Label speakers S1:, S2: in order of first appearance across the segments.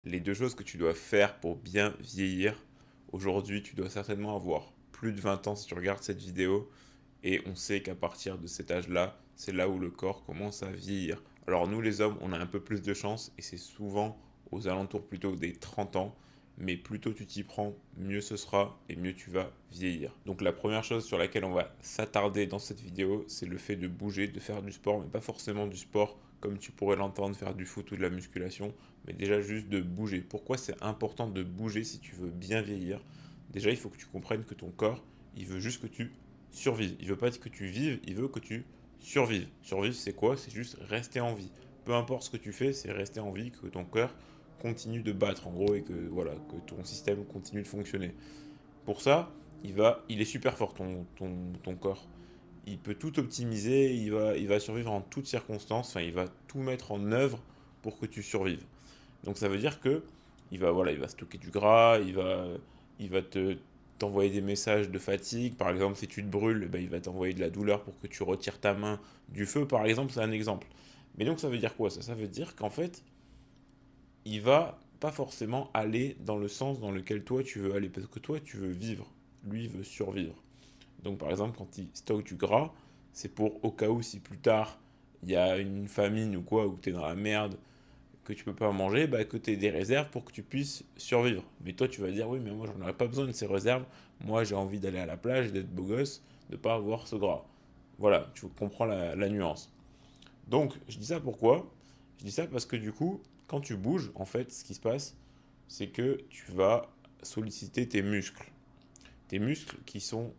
S1: Les deux choses que tu dois faire pour bien vieillir. Aujourd'hui, tu dois certainement avoir plus de 20 ans si tu regardes cette vidéo. Et on sait qu'à partir de cet âge-là, c'est là où le corps commence à vieillir. Alors nous les hommes, on a un peu plus de chance et c'est souvent aux alentours plutôt des 30 ans. Mais plus tôt tu t'y prends, mieux ce sera et mieux tu vas vieillir. Donc la première chose sur laquelle on va s'attarder dans cette vidéo, c'est le fait de bouger, de faire du sport, mais pas forcément du sport comme tu pourrais l'entendre, faire du foot ou de la musculation, mais déjà juste de bouger. Pourquoi c'est important de bouger si tu veux bien vieillir? Déjà, il faut que tu comprennes que ton corps, il veut juste que tu survives. Il veut pas que tu vives, il veut que tu survives. Survivre, c'est quoi? C'est juste rester en vie. Peu importe ce que tu fais, c'est rester en vie, que ton cœur continue de battre en gros et que voilà, que ton système continue de fonctionner. Pour ça, il est super fort ton corps. Il peut tout optimiser, il va survivre en toutes circonstances, enfin il va tout mettre en œuvre pour que tu survives. Donc ça veut dire que il va stocker du gras, il va t'envoyer des messages de fatigue. Par exemple, si tu te brûles, ben, il va t'envoyer de la douleur pour que tu retires ta main du feu, par exemple, c'est un exemple. Mais donc ça veut dire quoi ça? Ça veut dire qu'en fait, il va pas forcément aller dans le sens dans lequel toi tu veux aller, parce que toi tu veux vivre, lui il veut survivre. Donc par exemple, quand il stocke du gras, c'est pour au cas où si plus tard il y a une famine ou quoi, ou que tu es dans la merde, que tu peux pas manger, bah, que tu aies des réserves pour que tu puisses survivre. Mais toi, tu vas dire, oui, mais moi, j'en aurais pas besoin de ces réserves. Moi, j'ai envie d'aller à la plage, d'être beau gosse, de pas avoir ce gras. Voilà, tu comprends la nuance. Donc, je dis ça pourquoi? Je dis ça parce que du coup, quand tu bouges, en fait, ce qui se passe, c'est que tu vas solliciter tes muscles. Tes muscles qui sont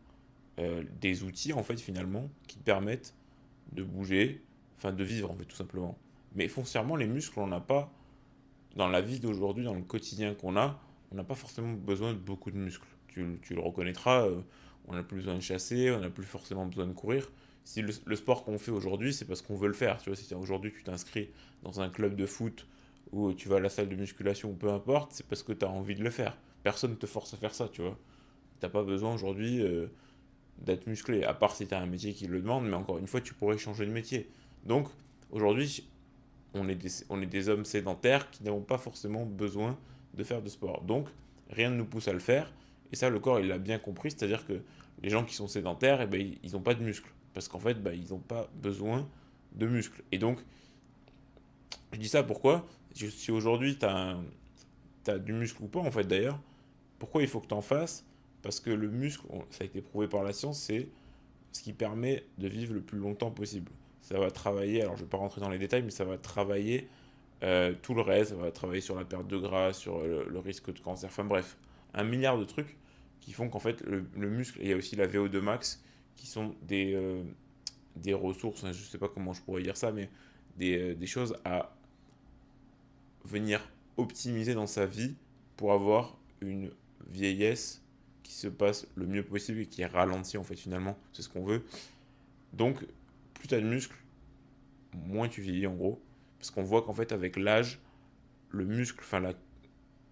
S1: des outils, en fait, finalement, qui te permettent de bouger, enfin de vivre, en fait, tout simplement. Mais foncièrement, les muscles, on n'a pas dans la vie d'aujourd'hui, dans le quotidien qu'on a, on n'a pas forcément besoin de beaucoup de muscles. Tu le reconnaîtras, on n'a plus besoin de chasser, on n'a plus forcément besoin de courir. Si le sport qu'on fait aujourd'hui, c'est parce qu'on veut le faire. Tu vois, si aujourd'hui tu t'inscris dans un club de foot ou tu vas à la salle de musculation ou peu importe, c'est parce que tu as envie de le faire. Personne ne te force à faire ça, tu vois. T'as pas besoin aujourd'hui d'être musclé, à part si tu as un métier qui le demande, mais encore une fois, tu pourrais changer de métier. Donc, aujourd'hui, on est des hommes sédentaires qui n'avons pas forcément besoin de faire de sport. Donc, rien ne nous pousse à le faire. Et ça, le corps, il l'a bien compris. C'est-à-dire que les gens qui sont sédentaires, eh ben, ils n'ont pas de muscles. Parce qu'en fait, bah, ils n'ont pas besoin de muscles. Et donc, je dis ça pourquoi? Si aujourd'hui, tu as du muscle ou pas, en fait, d'ailleurs, pourquoi il faut que tu en fasses? Parce que le muscle, ça a été prouvé par la science, c'est ce qui permet de vivre le plus longtemps possible. Ça va travailler, alors je ne vais pas rentrer dans les détails, mais ça va travailler tout le reste, ça va travailler sur la perte de gras, sur le risque de cancer, enfin bref, un milliard de trucs qui font qu'en fait le muscle, et il y a aussi la VO2 max, qui sont des ressources, hein, je ne sais pas comment je pourrais dire ça, mais des choses à venir optimiser dans sa vie pour avoir une vieillesse qui se passe le mieux possible et qui est ralentie en fait finalement, c'est ce qu'on veut. Donc plus tu as de muscles, moins tu vieillis en gros, parce qu'on voit qu'en fait avec l'âge, le muscle, enfin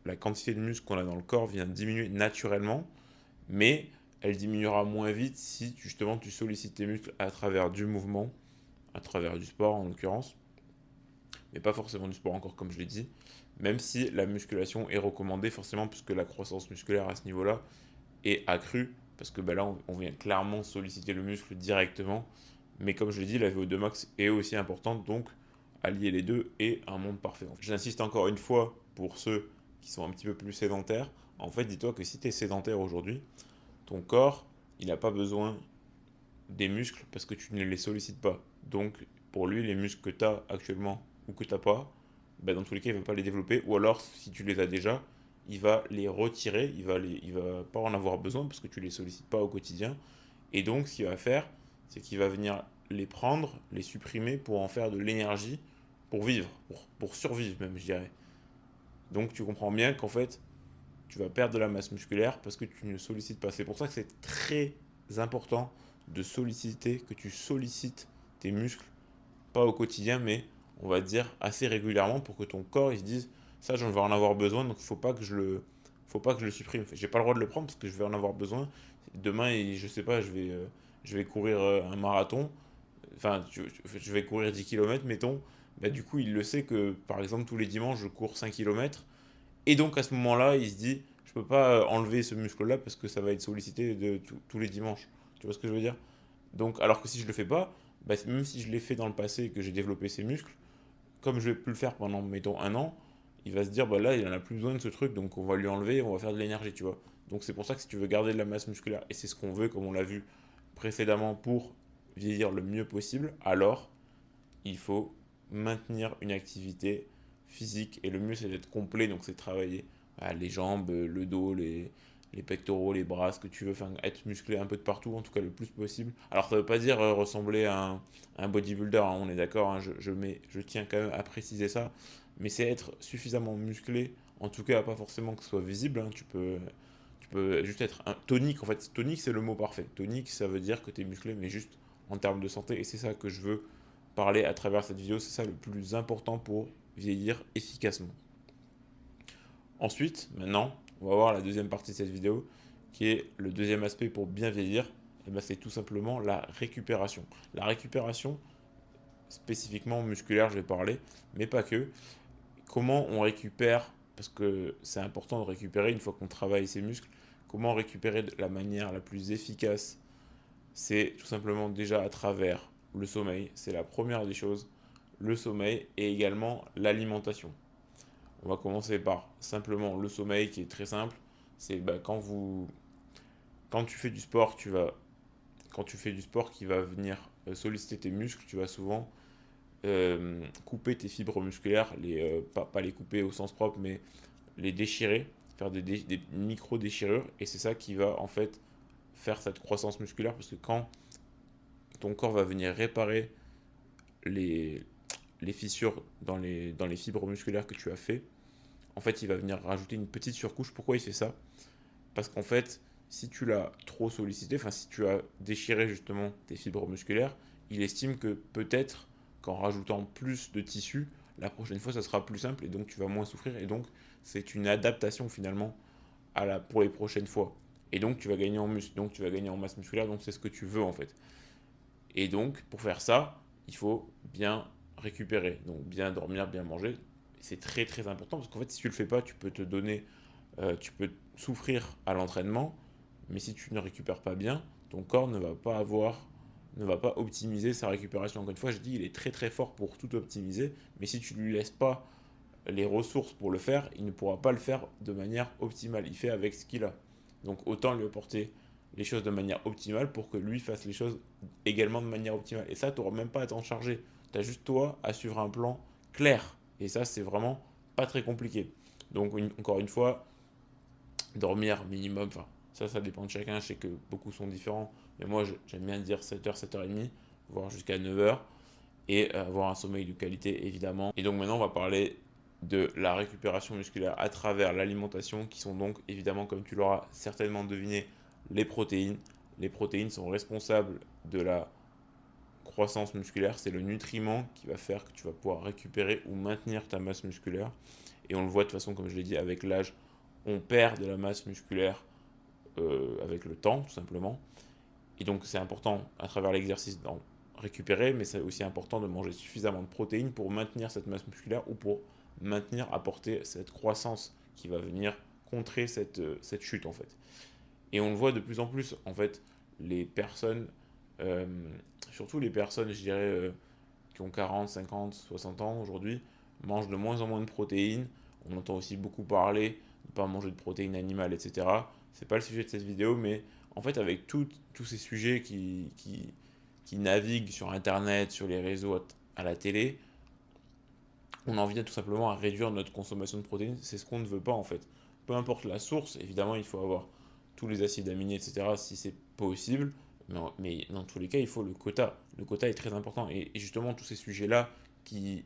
S1: la quantité de muscle qu'on a dans le corps vient diminuer naturellement, mais elle diminuera moins vite si justement tu sollicites tes muscles à travers du mouvement, à travers du sport en l'occurrence, mais pas forcément du sport encore comme je l'ai dit, même si la musculation est recommandée forcément puisque la croissance musculaire à ce niveau-là est accrue, parce que bah, là on vient clairement solliciter le muscle directement, mais comme je l'ai dit, la VO2 max est aussi importante, donc allier les deux est un monde parfait. J'insiste encore une fois pour ceux qui sont un petit peu plus sédentaires. En fait, dis-toi que si tu es sédentaire aujourd'hui, ton corps, il n'a pas besoin des muscles parce que tu ne les sollicites pas. Donc, pour lui, les muscles que tu as actuellement ou que tu n'as pas, ben, dans tous les cas, il ne va pas les développer. Ou alors, si tu les as déjà, il va les retirer, il va pas en avoir besoin parce que tu ne les sollicites pas au quotidien. Et donc, ce qu'il va faire, c'est qu'il va venir les prendre, les supprimer pour en faire de l'énergie pour vivre, pour survivre même, je dirais. Donc, tu comprends bien qu'en fait, tu vas perdre de la masse musculaire parce que tu ne sollicites pas. C'est pour ça que c'est très important de solliciter, que tu sollicites tes muscles, pas au quotidien, mais on va dire assez régulièrement pour que ton corps il se dise ça, j'en vais en avoir besoin, donc faut pas que je le supprime. J'ai pas le droit de le prendre parce que je vais en avoir besoin. Demain, je sais pas, je vais courir un marathon, enfin, je vais courir 10 km, mettons. Bah, du coup, il le sait que, par exemple, tous les dimanches, je cours 5 km. Et donc à ce moment-là, il se dit, je peux pas enlever ce muscle-là parce que ça va être sollicité tous les dimanches. Tu vois ce que je veux dire? Donc, alors que si je le fais pas, bah, même si je l'ai fait dans le passé et que j'ai développé ces muscles, comme je vais plus le faire pendant, mettons, un an, il va se dire, bah là, il en a plus besoin de ce truc, donc on va lui enlever et on va faire de l'énergie, tu vois. Donc c'est pour ça que si tu veux garder de la masse musculaire, et c'est ce qu'on veut, comme on l'a vu précédemment, pour vieillir le mieux possible, alors il faut maintenir une activité physique. Et le mieux, c'est d'être complet, donc c'est travailler les jambes, le dos, les pectoraux, les bras, ce que tu veux, enfin, être musclé un peu de partout, en tout cas le plus possible. Alors ça veut pas dire ressembler à un bodybuilder, hein, on est d'accord, hein, je tiens quand même à préciser ça, mais c'est être suffisamment musclé, en tout cas pas forcément que ce soit visible, hein, tu peux juste être tonique, en fait, tonique c'est le mot parfait. Tonique ça veut dire que tu es musclé, mais juste en termes de santé, et c'est ça que je veux parler à travers cette vidéo, c'est ça le plus important pour vieillir efficacement. Ensuite, maintenant, on va voir la deuxième partie de cette vidéo, qui est le deuxième aspect pour bien vieillir, et ben c'est tout simplement la récupération. La récupération, spécifiquement musculaire, je vais parler, mais pas que. Comment on récupère, parce que c'est important de récupérer une fois qu'on travaille ses muscles, comment récupérer de la manière la plus efficace, c'est tout simplement déjà à travers le sommeil, c'est la première des choses, le sommeil et également l'alimentation. On va commencer par simplement le sommeil qui est très simple. C'est quand tu fais du sport, quand tu fais du sport qui va venir solliciter tes muscles, tu vas souvent couper tes fibres musculaires, pas les couper au sens propre, mais les déchirer, faire des micro-déchirures, et c'est ça qui va en fait faire cette croissance musculaire, parce que quand ton corps va venir réparer les, les fissures dans les fibres musculaires que tu as fait, en fait, il va venir rajouter une petite surcouche. Pourquoi il fait ça? Parce qu'en fait, si tu l'as trop sollicité, enfin si tu as déchiré justement tes fibres musculaires, il estime que peut-être qu'en rajoutant plus de tissu, la prochaine fois ça sera plus simple et donc tu vas moins souffrir et donc c'est une adaptation finalement pour les prochaines fois. Et donc tu vas gagner en muscle, donc tu vas gagner en masse musculaire, donc c'est ce que tu veux en fait. Et donc pour faire ça, il faut bien récupérer, donc bien dormir, bien manger. C'est très très important parce qu'en fait si tu le fais pas, tu peux souffrir à l'entraînement, mais si tu ne récupères pas bien, ton corps ne va pas optimiser sa récupération. Encore une fois, je dis, il est très très fort pour tout optimiser, mais si tu ne lui laisses pas les ressources pour le faire, il ne pourra pas le faire de manière optimale. Il fait avec ce qu'il a. Donc autant lui apporter les choses de manière optimale pour que lui fasse les choses également de manière optimale. Et ça, tu n'auras même pas à t'en charger. Tu as juste toi à suivre un plan clair. Et ça, c'est vraiment pas très compliqué. Donc encore une fois, dormir minimum, enfin ça dépend de chacun, je sais que beaucoup sont différents, mais moi j'aime bien dire 7h, 7h30, voire jusqu'à 9h, et avoir un sommeil de qualité évidemment. Et donc maintenant on va parler de la récupération musculaire à travers l'alimentation, qui sont donc évidemment, comme tu l'auras certainement deviné, les protéines. Les protéines sont responsables de la croissance musculaire, c'est le nutriment qui va faire que tu vas pouvoir récupérer ou maintenir ta masse musculaire. Et on le voit de toute façon, comme je l'ai dit, avec l'âge, on perd de la masse musculaire avec le temps, tout simplement. Et donc c'est important à travers l'exercice d'en récupérer, mais c'est aussi important de manger suffisamment de protéines pour maintenir cette masse musculaire ou pour apporter cette croissance qui va venir contrer cette chute en fait. Et on le voit de plus en plus, en fait, les personnes, euh, surtout les personnes, je dirais, qui ont 40, 50, 60 ans aujourd'hui, mangent de moins en moins de protéines. On entend aussi beaucoup parler de ne pas manger de protéines animales, etc. C'est pas le sujet de cette vidéo, mais en fait, avec tous ces sujets qui naviguent sur Internet, sur les réseaux, à la télé, on en vient tout simplement à réduire notre consommation de protéines. C'est ce qu'on ne veut pas en fait. Peu importe la source, évidemment, il faut avoir tous les acides aminés, etc. si c'est possible. Mais dans tous les cas, il faut le quota. Le quota est très important. Et justement, tous ces sujets-là qui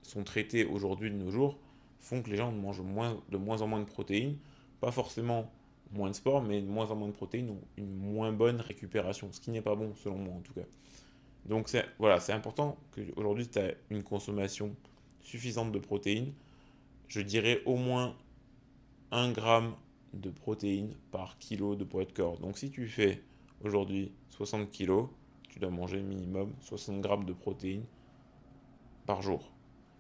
S1: sont traités aujourd'hui de nos jours font que les gens mangent de moins en moins de protéines. Pas forcément moins de sport, mais de moins en moins de protéines ou une moins bonne récupération. Ce qui n'est pas bon, selon moi en tout cas. Donc voilà, c'est important qu'aujourd'hui tu as une consommation suffisante de protéines. Je dirais au moins 1 gramme de protéines par kilo de poids de corps. Donc si tu fais aujourd'hui 60 kilos, tu dois manger minimum 60 grammes de protéines par jour.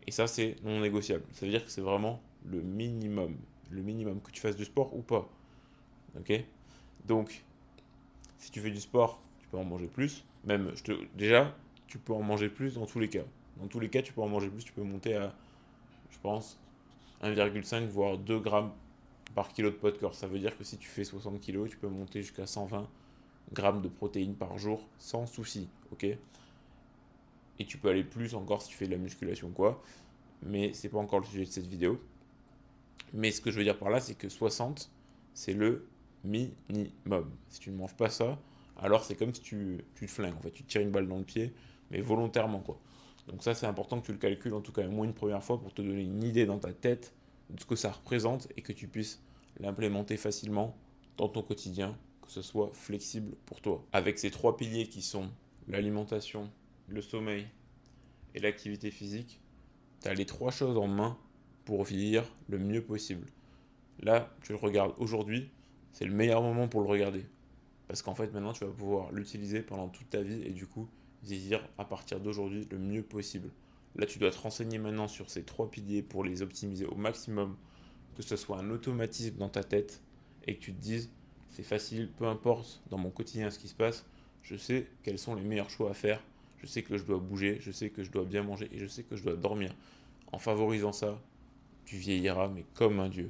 S1: Et ça, c'est non négociable. Ça veut dire que c'est vraiment le minimum. Le minimum, que tu fasses du sport ou pas. Ok? Donc, si tu fais du sport, tu peux en manger plus. Même, déjà, tu peux en manger plus dans tous les cas. Dans tous les cas, tu peux en manger plus. Tu peux monter à, je pense, 1,5 voire 2 grammes par kilo de poids de corps. Ça veut dire que si tu fais 60 kilos, tu peux monter jusqu'à 120 grammes de protéines par jour sans souci. Ok? Et tu peux aller plus encore si tu fais de la musculation quoi. Mais c'est pas encore le sujet de cette vidéo. Mais ce que je veux dire par là, c'est que 60, c'est le minimum. Si tu ne manges pas ça, alors c'est comme si tu te flingues. En fait, tu te tires une balle dans le pied, mais volontairement, quoi. Donc ça, c'est important que tu le calcules, en tout cas au moins une première fois, pour te donner une idée dans ta tête de ce que ça représente et que tu puisses l'implémenter facilement dans ton quotidien, que ce soit flexible pour toi. Avec ces trois piliers qui sont l'alimentation, le sommeil et l'activité physique, tu as les trois choses en main pour vieillir le mieux possible. Là, tu le regardes aujourd'hui, c'est le meilleur moment pour le regarder. Parce qu'en fait, maintenant, tu vas pouvoir l'utiliser pendant toute ta vie et du coup, vieillir à partir d'aujourd'hui le mieux possible. Là, tu dois te renseigner maintenant sur ces trois piliers pour les optimiser au maximum, que ce soit un automatisme dans ta tête et que tu te dises, c'est facile, peu importe dans mon quotidien ce qui se passe, je sais quels sont les meilleurs choix à faire, je sais que je dois bouger, je sais que je dois bien manger et je sais que je dois dormir. En favorisant ça, tu vieilliras mais comme un dieu.